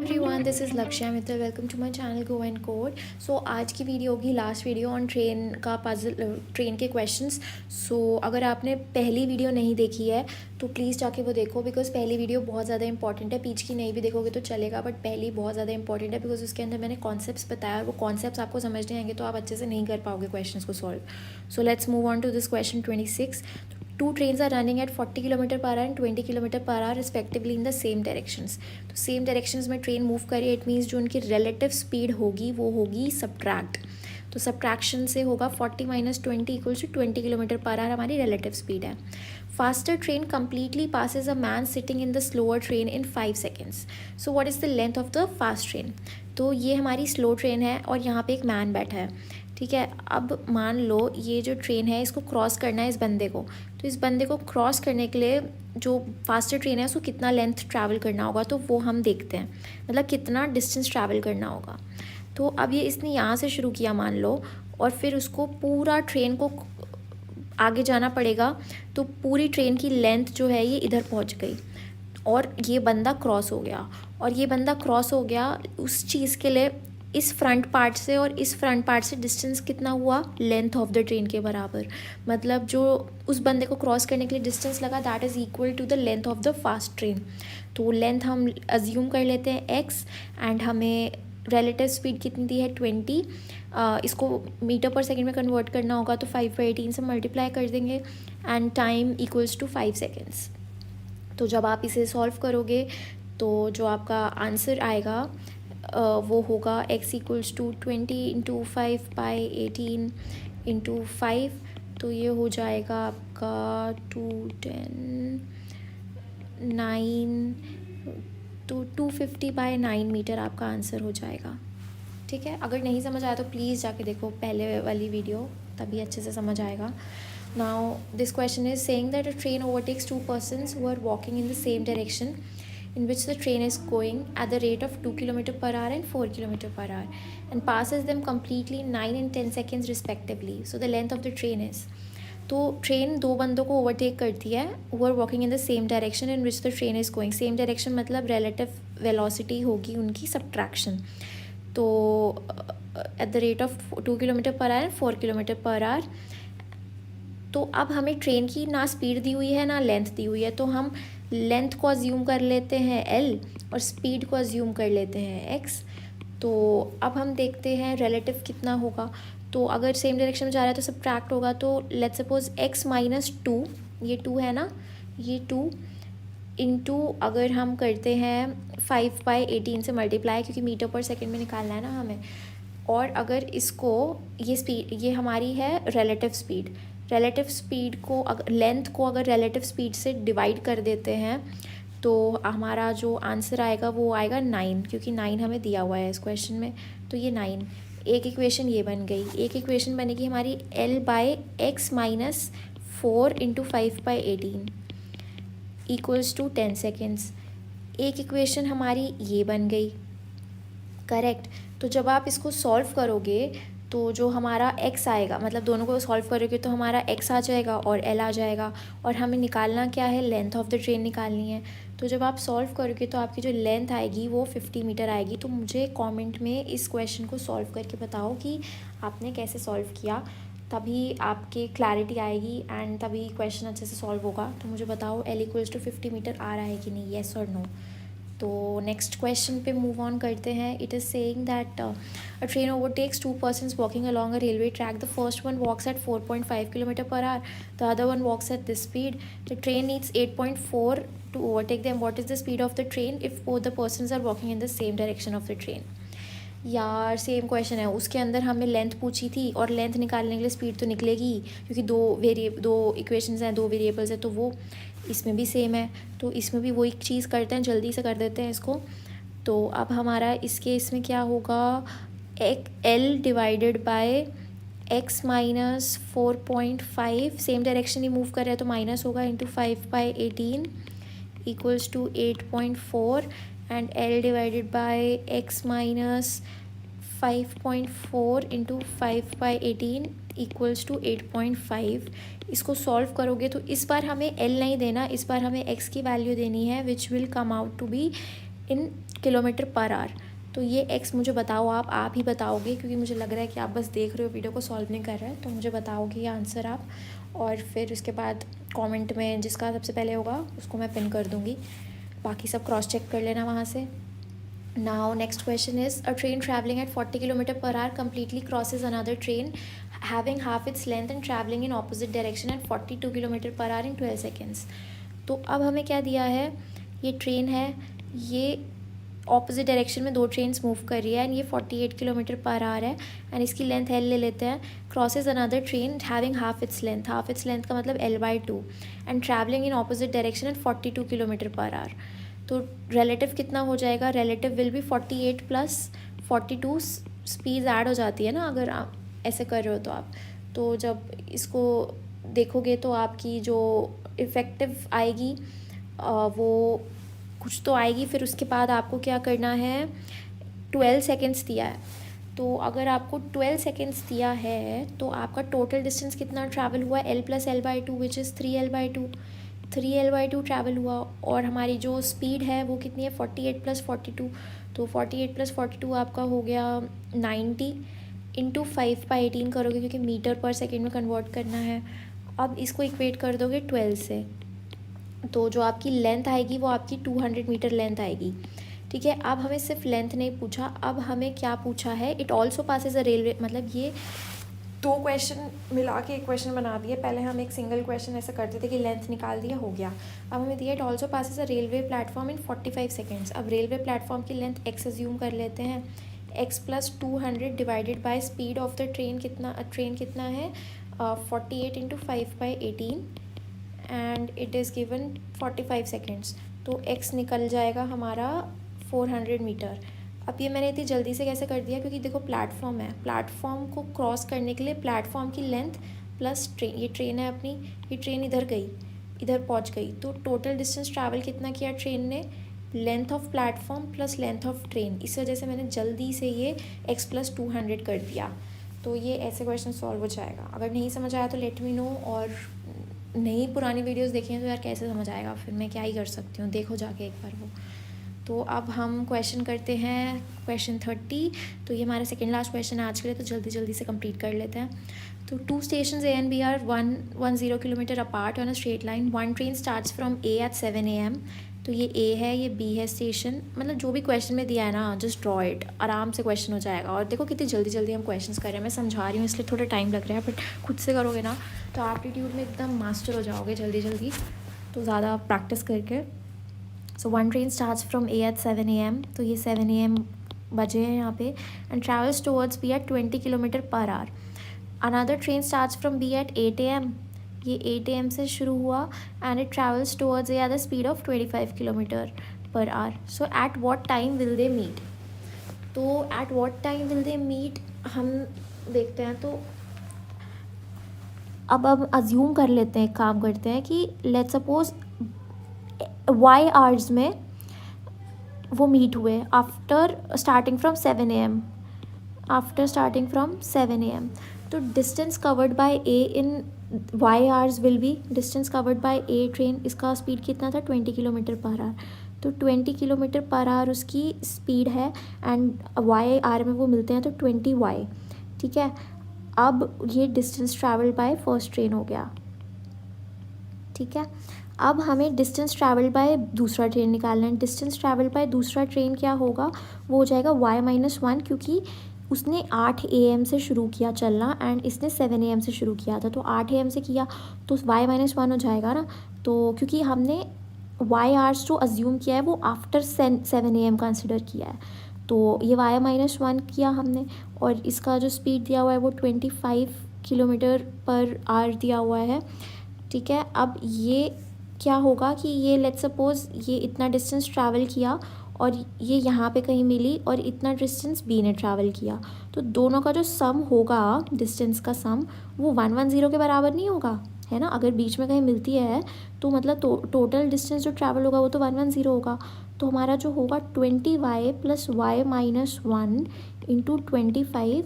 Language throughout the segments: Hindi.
Everyone, this is Lakshya Mittal. Welcome to my channel go and code. So आज की वीडियो होगी लास्ट वीडियो ऑन ट्रेन का पजल, ट्रेन के क्वेश्चंस। सो अगर आपने पहली वीडियो नहीं देखी है तो प्लीज़ जाके वो देखो, बिकॉज पहली वीडियो बहुत ज़्यादा इंपॉर्टेंट है। बीच की नहीं भी देखोगे तो चलेगा, बट पहली बहुत ज़्यादा इंपॉर्टेंट है बिकॉज उसके अंदर मैंने कॉन्सेप्ट्स बताया और वो कॉन्सेप्ट्स आपको समझ नहीं आएंगे तो आप अच्छे से नहीं कर पाओगे क्वेश्चंस को solve. So let's move on to this question 26। Two trains are running at 40 km per hour and 20 km per hour respectively in the same directions. तो सेम डायरेक्शंस में ट्रेन मूव करी, इट मीन्स जो उनकी रिलेटिव स्पीड होगी वो होगी सब्ट्रैक्ट। तो सब्ट्रैक्शन से होगा 40 minus 20 equals to 20 kilometre per hour हमारी रिलेटिव स्पीड है। Faster train completely passes a man sitting in the slower train in 5 seconds. So what is the length of the fast train? तो ये हमारी स्लो ट्रेन है और यहाँ पे एक मैन बैठा है, ठीक है। अब मान लो ये जो ट्रेन है इसको क्रॉस करना है इस बंदे को, तो इस बंदे को क्रॉस करने के लिए जो फास्टर ट्रेन है उसको कितना लेंथ ट्रैवल करना होगा तो वो हम देखते हैं, मतलब कितना डिस्टेंस ट्रैवल करना होगा। तो अब ये इसने यहाँ से शुरू किया मान लो, और फिर उसको पूरा ट्रेन को आगे जाना पड़ेगा, तो पूरी ट्रेन की लेंथ जो है ये इधर पहुँच गई और ये बंदा क्रॉस हो गया। और ये बंदा क्रॉस हो गया उस चीज़ के लिए इस फ्रंट पार्ट से और इस फ्रंट पार्ट से डिस्टेंस कितना हुआ, लेंथ ऑफ द ट्रेन के बराबर। मतलब जो उस बंदे को क्रॉस करने के लिए डिस्टेंस लगा that is equal to the length of the fast train. तो लेंथ हम अज्यूम कर लेते हैं x, एंड हमें रिलेटिव स्पीड कितनी दी है 20। इसको मीटर पर सेकेंड में कन्वर्ट करना होगा तो 5/18 से मल्टीप्लाई कर देंगे, and time equals to 5 seconds. तो जब आप इसे सॉल्व करोगे तो जो आपका आंसर आएगा वो होगा x equals to 20 into 5/18 into 5। तो ये हो जाएगा आपका 210 9 तो 250/9 मीटर आपका आंसर हो जाएगा, ठीक है। अगर नहीं समझ आया तो प्लीज़ जाके देखो पहले वाली वीडियो, तभी अच्छे से समझ आएगा। Now this question is saying that a train overtakes two persons who are walking in the same direction in which the train is going at the rate of 2 km per hour and 4 km per hour and passes them completely in 9 and 10 seconds respectively. So the length of the train is, तो ट्रेन दो बंदों को ओवरटेक करती है who are walking in the same direction in which the train is going. Same direction मतलब रिलेटिव वेलोसिटी होगी उनकी सब्ट्रैक्शन। तो at the rate of 2 km per hour and 4 km per hour। तो अब हमें ट्रेन की ना स्पीड दी हुई है ना लेंथ दी हुई है, तो हम लेंथ को अज्यूम कर लेते हैं l और स्पीड को अज्यूम कर लेते हैं x। तो अब हम देखते हैं रिलेटिव कितना होगा। तो अगर सेम डायरेक्शन में जा रहा है तो सब्ट्रैक्ट होगा, तो लेट्स सपोज x माइनस 2, ये 2 है ना, ये 2 इंटू अगर हम करते हैं 5/18 से मल्टीप्लाई, क्योंकि मीटर पर सेकेंड में निकालना है ना हमें। और अगर इसको ये स्पीड, ये हमारी है रिलेटिव स्पीड, रिलेटिव स्पीड को अगर लेंथ को अगर रिलेटिव स्पीड से डिवाइड कर देते हैं तो हमारा जो आंसर आएगा वो आएगा 9, क्योंकि 9 हमें दिया हुआ है इस क्वेश्चन में। तो ये 9, एक इक्वेशन ये बन गई। एक इक्वेशन बनेगी हमारी l/x minus 4 into 5/18 equals to 10 seconds. एक इक्वेशन हमारी ये बन गई, करेक्ट। तो जब आप इसको सॉल्व करोगे तो जो हमारा x आएगा, मतलब दोनों को सॉल्व करोगे तो हमारा x आ जाएगा और l आ जाएगा, और हमें निकालना क्या है, लेंथ ऑफ द ट्रेन निकालनी है। तो जब आप सॉल्व करोगे तो आपकी जो लेंथ आएगी वो 50 मीटर आएगी। तो मुझे कमेंट में इस क्वेश्चन को सॉल्व करके बताओ कि आपने कैसे सॉल्व किया, तभी आपके क्लैरिटी आएगी एंड तभी क्वेश्चन अच्छे से सॉल्व होगा। तो मुझे बताओ l इक्वल्स टू 50 मीटर आ रहा है कि नहीं, येस और नो। तो नेक्स्ट क्वेश्चन पे मूव ऑन करते हैं। It is saying that a train overtakes two persons walking along a railway track. The first one walks at 4.5 km per hour, the other one walks at this speed. The train needs 8.4 to overtake them. What is the speed of the train if both the persons are walking in the same direction of the train? यार सेम क्वेश्चन है, उसके अंदर हमें लेंथ पूछी थी और लेंथ निकालने के लिए स्पीड तो निकलेगी, क्योंकि दो इक्वेशंस हैं, 2 वेरिएबल्स हैं। तो वो इसमें भी सेम है, तो इसमें भी वही चीज़ करते हैं, जल्दी से कर देते हैं इसको। तो अब हमारा इसके इसमें क्या होगा, एक l divided by x minus 4.5, same direction ही मूव कर रहा है तो माइनस होगा, into 5/18 equals to 8.4, and l divided by x minus 5.4 into 5/18 equals to 8.5। इसको सॉल्व करोगे तो इस बार हमें l नहीं देना, इस बार हमें x की वैल्यू देनी है, which will come out to be in kilometre per hour. तो ये x मुझे बताओ, आप ही बताओगे, क्योंकि मुझे लग रहा है कि आप बस देख रहे हो, वीडियो को सॉल्व नहीं कर रहे हैं। तो मुझे बताओगे ये आंसर आप, और फिर उसके बाद कमेंट में जिसका सबसे पहले होगा उसको मैं पिन कर दूँगी। बाकी सब क्रॉस चेक कर लेना वहाँ से। Now next question is, a train traveling at 40 km per hour completely crosses another train having half its length and traveling in opposite direction at 42 km per hour in 12 seconds। तो अब हमें क्या दिया है, ये ट्रेन है, ये ऑपोजिट डायरेक्शन में दो ट्रेन्स मूव कर रही है एंड ये 48 किलोमीटर पर आवर है एंड इसकी लेंथ L ले लेते हैं। Crosses another train having half its length का मतलब L/2 and travelling in opposite direction at 42 kilometre per hour. तो रिलेटिव कितना हो जाएगा, relative will be 48 + 42, speed add हो जाती है ना अगर आप ऐसे कर रहे हो तो आप, तो जब इसको देखोगे तो आपकी जो इफ़ेक्टिव आएगी वो कुछ तो आएगी। फिर उसके बाद आपको क्या करना है, 12 सेकेंड्स दिया है, तो अगर आपको 12 सेकेंड्स दिया है तो आपका टोटल डिस्टेंस कितना ट्रैवल हुआ, L + L/2 which is 3L/2, 3L/2 travel हुआ। और हमारी जो स्पीड है वो कितनी है, 48 + 42, तो 48 + 42 आपका हो गया 90 × 5/18 करोगे क्योंकि मीटर पर सेकेंड में कन्वर्ट करना है। अब इसको इक्वेट कर दोगे 12 से, तो जो आपकी लेंथ आएगी वो आपकी 200 मीटर लेंथ आएगी। ठीक है, अब हमें सिर्फ लेंथ नहीं पूछा, अब हमें क्या पूछा है, it also passes a railway, मतलब ये दो क्वेश्चन मिला के एक क्वेश्चन बना दिए। पहले हम एक सिंगल क्वेश्चन ऐसा करते थे कि लेंथ निकाल दिया हो गया, अब हमें दिया it also passes a railway platform in 45 seconds. अब रेलवे प्लेटफॉर्म की लेंथ x अज्यूम कर लेते हैं, x + 200 divided by speed of the train कितना है 48 × 5/18 and it is given 45 seconds, तो x निकल जाएगा हमारा 400 मीटर। अब ये मैंने इतनी जल्दी से कैसे कर दिया, क्योंकि देखो प्लेटफॉर्म है, प्लेटफॉर्म को क्रॉस करने के लिए प्लेटफॉर्म की लेंथ प्लस ट्रेन, ये ट्रेन है अपनी, ये ट्रेन इधर गई, इधर पहुंच गई, तो टोटल डिस्टेंस ट्रैवल कितना किया ट्रेन ने, length of platform plus length of train. इस वजह से मैंने जल्दी से ये x + 200 कर दिया। तो ये ऐसे क्वेश्चन सॉल्व हो जाएगा। अगर नहीं समझ आया तो लेट मी नो, और नहीं पुरानी वीडियोस देखे हैं तो यार कैसे समझ आएगा, फिर मैं क्या ही कर सकती हूँ, देखो जाके एक बार वो। तो अब हम क्वेश्चन करते हैं क्वेश्चन 30। तो ये हमारा सेकेंड लास्ट क्वेश्चन है आज के लिए, तो जल्दी से कंप्लीट कर लेते हैं। तो 2 stations A and B are 110 kilometre apart on a straight line. One train starts from A at 7 AM। तो ये A है, ये B है स्टेशन, मतलब जो भी क्वेश्चन में दिया है ना, जस्ट ड्रॉ इट, आराम से क्वेश्चन हो जाएगा। और देखो कितनी जल्दी हम क्वेश्चन कर रहे हैं, मैं समझा रही हूँ इसलिए थोड़ा टाइम लग रहा है, बट खुद से करोगे ना तो एप्टीट्यूड में एकदम मास्टर हो जाओगे जल्दी, तो ज़्यादा प्रैक्टिस करके। So one train starts from A at 7 AM, तो ये 7 AM बजे हैं यहाँ पे, and travels towards B at 20 kilometre per our. Another train starts from B at 8 AM, ये 8 AM से शुरू हुआ, and it travels towards A at the speed of 25 kilometre per hour. So at what time will they meet, तो at what time will they meet हम देखते हैं। तो अब अज्यूम कर लेते हैं, काम करते हैं कि लेट्स सपोज y आवर्स में वो मीट हुए आफ्टर स्टार्टिंग फ्रॉम 7 AM, तो distance covered by A in y hours will be distance covered by A train, इसका स्पीड कितना था 20 किलोमीटर पर आवर, तो 20 किलोमीटर पर आवर उसकी स्पीड है, एंड y आर में वो मिलते हैं तो 20y। ठीक है, अब ये distance travel by first train हो गया। ठीक है, अब हमें डिस्टेंस ट्रैवल बाय दूसरा ट्रेन निकालना है। डिस्टेंस ट्रैवल बाय दूसरा ट्रेन क्या होगा, वो हो जाएगा y-1, क्योंकि उसने 8 AM से शुरू किया चलना एंड इसने 7 AM से शुरू किया था, तो 8 AM से किया तो y-1 हो जाएगा ना। तो क्योंकि हमने y आवर्स जो अज्यूम किया है वो आफ्टर 7 AM कंसिडर किया है, तो ये y-1 किया हमने, और इसका जो स्पीड दिया हुआ है वो 25 किलोमीटर पर आवर दिया हुआ है। ठीक है, अब ये क्या होगा कि ये लेट्स सपोज ये इतना डिस्टेंस ट्रैवल किया और ये यहाँ पे कहीं मिली और इतना डिस्टेंस B ने ट्रैवल किया, तो दोनों का जो सम होगा, डिस्टेंस का सम, वो 110 के बराबर नहीं होगा, है ना। अगर बीच में कहीं मिलती है तो मतलब टोटल डिस्टेंस जो ट्रैवल होगा वो तो 110 होगा। तो हमारा जो होगा 20y + y-1 × 25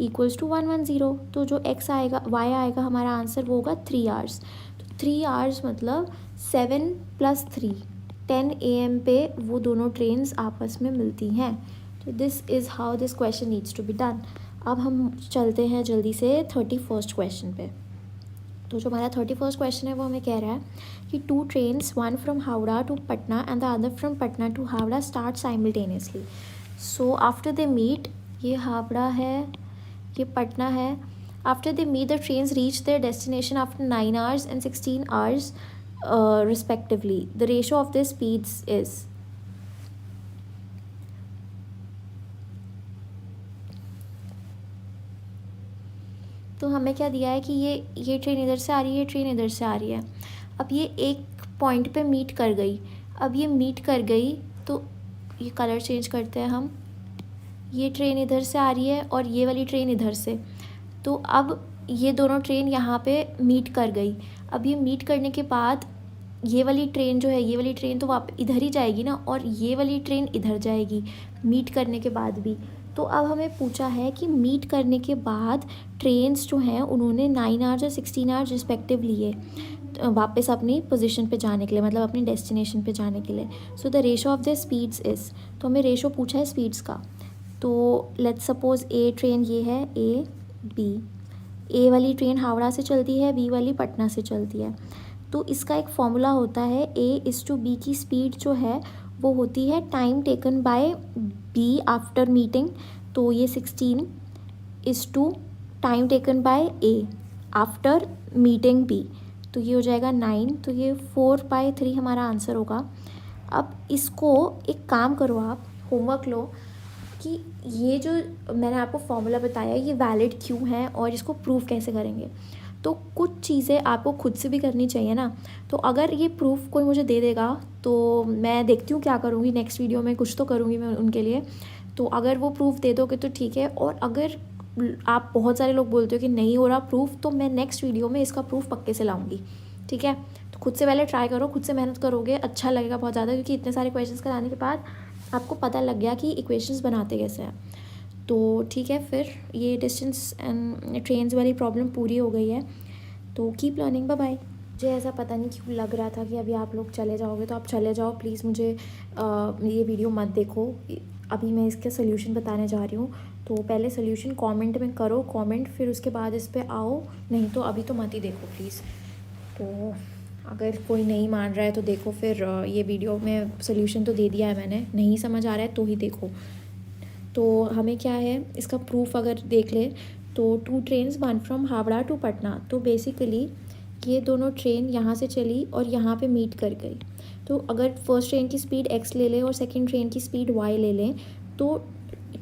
= 110। तो जो x आएगा, y आएगा हमारा आंसर, वो होगा 3 आवर्स। तो 3 आवर्स मतलब 7 + 3, 10 AM पे वो दोनों ट्रेन्स आपस में मिलती हैं। तो this is how this question needs to be done. अब हम चलते हैं जल्दी से 31st क्वेश्चन पे। तो जो हमारा 31st क्वेश्चन है वो हमें कह रहा है कि 2 trains, one from Howrah to Patna and the other from Patna to Howrah start simultaneously. So after they meet, ये हावड़ा है, ये पटना है, after they meet the trains reach their destination after 9 hours and 16 hours respectively. The ratio of their speeds is, तो हमें क्या दिया है कि ये ट्रेन इधर से आ रही है, ये ट्रेन इधर से आ रही है। अब ये एक पॉइंट पे मीट कर गई। अब ये मीट कर गई तो ये कलर चेंज करते हैं हम। ये ट्रेन इधर से आ रही है और ये वाली ट्रेन इधर से। तो अब ये दोनों ट्रेन यहाँ पे मीट कर गई। अब ये मीट करने के बाद ये वाली ट्रेन जो है, ये वाली ट्रेन तो वापस इधर ही जाएगी ना, और ये वाली ट्रेन इधर जाएगी मीट करने के बाद भी। तो अब हमें पूछा है कि मीट करने के बाद ट्रेन्स जो हैं उन्होंने 9 hours और 16 hours रिस्पेक्टिव लिए वापस अपनी पोजीशन पे जाने के लिए, मतलब अपनी डेस्टिनेशन पे जाने के लिए। So the ratio of the speeds is, तो हमें रेशो पूछा है स्पीड्स का। तो लेट्स सपोज ए ट्रेन ये है, ए बी, ए वाली ट्रेन हावड़ा से चलती है, बी वाली पटना से चलती है। तो इसका एक फॉर्मूला होता है, ए इज़ टू बी की स्पीड जो है वो होती है time taken by B after meeting. तो ये 16 is to time taken by A after meeting B, तो ये हो जाएगा 9। तो ये 4/3 हमारा आंसर होगा। अब इसको एक काम करो, आप होमवर्क लो कि ये जो मैंने आपको फॉर्मूला बताया ये वैलिड क्यों है और इसको प्रूव कैसे करेंगे। तो कुछ चीज़ें आपको खुद से भी करनी चाहिए ना। तो अगर ये प्रूफ कोई मुझे दे देगा तो मैं देखती हूँ क्या करूँगी, नेक्स्ट वीडियो में कुछ तो करूँगी मैं उनके लिए। तो अगर वो प्रूफ दे दोगे तो ठीक है, और अगर आप बहुत सारे लोग बोलते हो कि नहीं हो रहा प्रूफ, तो मैं नेक्स्ट वीडियो में इसका प्रूफ पक्के से लाऊंगी, ठीक है। तो खुद से पहले ट्राई करो, खुद से मेहनत करोगे, अच्छा लगेगा बहुत ज़्यादा, क्योंकि इतने सारे क्वेश्चंस कराने के बाद आपको पता लग गया कि इक्वेशंस बनाते कैसे हैं। तो ठीक है, फिर ये डिस्टेंस एंड ट्रेन्स वाली प्रॉब्लम पूरी हो गई है। तो कीप लर्निंग, बाय बाय। मुझे ऐसा पता नहीं क्यों लग रहा था कि अभी आप लोग चले जाओगे, तो आप चले जाओ प्लीज़, मुझे ये वीडियो मत देखो। अभी मैं इसका सोल्यूशन बताने जा रही हूँ, तो पहले सोल्यूशन कमेंट में करो, कमेंट, फिर उसके बाद इस पर आओ, नहीं तो अभी तो मत ही देखो प्लीज़। तो अगर कोई नहीं मान रहा है तो देखो, फिर ये वीडियो में सोल्यूशन तो दे दिया है मैंने, नहीं समझ आ रहा है तो ही देखो। तो हमें क्या है इसका प्रूफ अगर देख ले, तो 2 trains, one from Howrah to Patna. तो बेसिकली ये दोनों ट्रेन यहाँ से चली और यहाँ पे मीट कर गई। तो अगर फर्स्ट ट्रेन की स्पीड x ले लें और सेकंड ट्रेन की स्पीड y ले लें, तो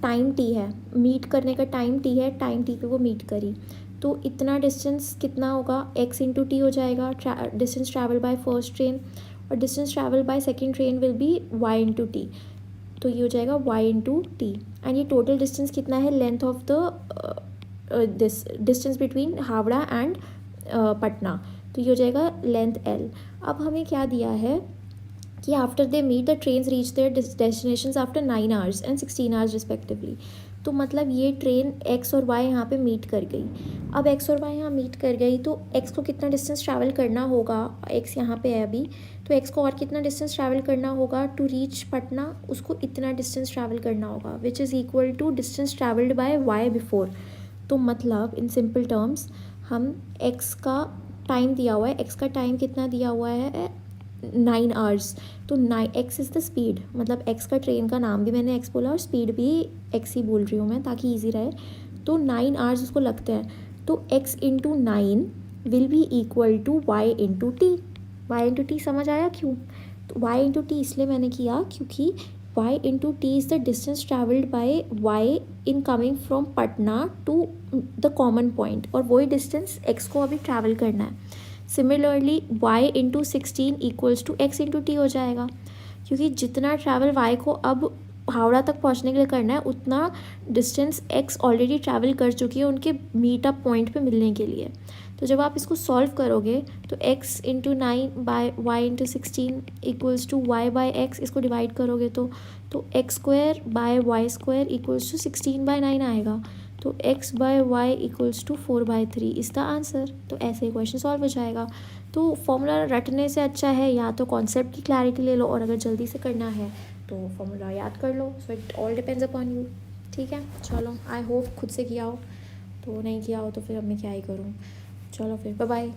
टाइम t है, मीट करने का टाइम t है, टाइम t पे वो मीट करी। तो इतना डिस्टेंस कितना होगा, x इंटू टी हो जाएगा, distance travel by first train, और distance travel by second train will be y into t. तो ये हो जाएगा y इंटू टी। एंड ये टोटल डिस्टेंस कितना है, length of the this distance between Howrah and Patna, तो ये हो जाएगा लेंथ l। अब हमें क्या दिया है कि after they meet the trains reach their destinations after 9 hours and 16 hours respectively. तो मतलब ये ट्रेन x और y यहाँ पे मीट कर गई। अब x और y यहाँ मीट कर गई, तो x को कितना डिस्टेंस ट्रैवल करना होगा, x यहाँ पे है अभी, तो x को और कितना डिस्टेंस ट्रैवल करना होगा टू रीच पटना, उसको इतना डिस्टेंस ट्रैवल करना होगा, which is equal to distance travelled by y before. तो मतलब इन सिंपल टर्म्स हम x का टाइम दिया हुआ है, x का टाइम कितना दिया हुआ है 9 hours। तो x इज़ द स्पीड, मतलब x का ट्रेन का नाम भी मैंने x बोला और स्पीड भी x ही बोल रही हूँ मैं ताकि ईजी रहे। तो 9 hours उसको लगते हैं, तो x into 9 will be equal to y into t. Y into t समझ आया क्यों? तो y इंटू टी इसलिए मैंने किया क्योंकि y into t is the distance travelled by y in coming from Patna to the common point, और वही डिस्टेंस x को अभी ट्रैवल करना है। Similarly y into 16 equals to x into t हो जाएगा, क्योंकि जितना ट्रैवल y को अब हावड़ा तक पहुंचने के लिए करना है उतना डिस्टेंस x ऑलरेडी ट्रैवल कर चुकी है उनके मीटअप पॉइंट पे मिलने के लिए। तो जब आप इसको सॉल्व करोगे तो x into 9 by y into 16 equals to y by x, इसको डिवाइड करोगे तो x square by y square equals to 16/9 आएगा। तो x/y = 4/3 इज़ द आंसर। तो ऐसे ही क्वेश्चन सॉल्व हो जाएगा। तो फॉर्मूला रटने से अच्छा है या तो कॉन्सेप्ट की क्लैरिटी ले लो, और अगर जल्दी से करना है तो फॉर्मूला याद कर लो। So it all depends upon you. ठीक है, चलो, आई होप खुद से किया हो, तो नहीं किया हो तो फिर अब मैं क्या ही करूँ। चलो फिर, बाय बाय।